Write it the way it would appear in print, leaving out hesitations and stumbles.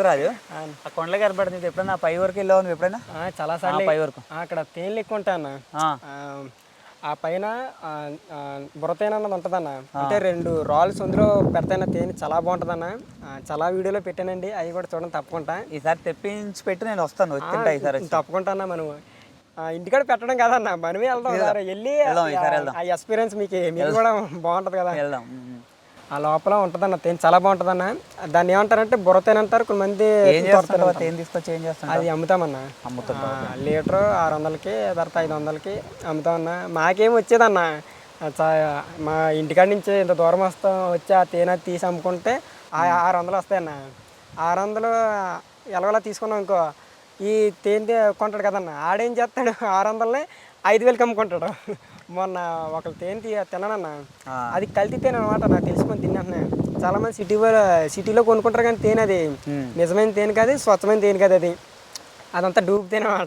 రాజు ఆ కొండలకి కనపడుతుంది ఎప్పుడైనా పై వరకు వెళ్ళావు నువ్వు ఎప్పుడైనా చాలా సార్లు పై వరకు అక్కడ తేనెలు ఎక్కువ ఉంటాయి అన్న. ఆ పైన బుర్రతేనె అన్నది ఉంటుందన్న. అంటే 2 రాల్స్ అందులో పెడతాయిన తేనె చాలా బాగుంటుందన్న. చాలా వీడియోలో పెట్టానండి, అవి కూడా చూడండి తప్పకుండా. ఈసారి తెప్పించి పెట్టి నేను వస్తాను వచ్చింటా ఈసారి తప్పకుండా అన్న. మనం ఇంటికాడ పెట్టడం కదన్న, మనమే వెళ్దాం. వెళ్ళి ఆ ఎక్స్పీరియన్స్ మీకు కూడా బాగుంటుంది కదా. వెళ్దాం. ఆ లోపల ఉంటుందన్న తేనె, చాలా బాగుంటుందన్న. దాన్ని ఏమంటారంటే బుర్రతేనె అంటారు కొంతమంది. తేనె తీసుకొచ్చి ఏం చేస్తాను? అది అమ్ముతామన్న. లీటరు 600కి, ధరత 500కి అమ్ముతామన్న. మాకేం వచ్చేదన్న, మా ఇంటికాడ నుంచి ఇంత దూరం వచ్చి ఆ తేనె తీసి అమ్ముకుంటే 600 వస్తాయన్న. 600 ఎలాగోలా తీసుకున్నాం ఇంకో, ఈ తేనె కొంటాడు కదన్న, ఆడేం చేస్తాడు 600ని 5,000కి అమ్ముకుంటాడు. మొన్న ఒకళ్ళు తేనె తిన్నానన్న, అది కల్తీ తేనె అనమాట. నాకు తెలుసుకొని తిన్నాను. చాలా మంది సిటీలో కొనుక్కుంటారు కానీ తేనె అది నిజమైన తేనె కాదు, స్వచ్ఛమైన తేనె కాదు, అదంతా డూపు తేనె అన్నమాట.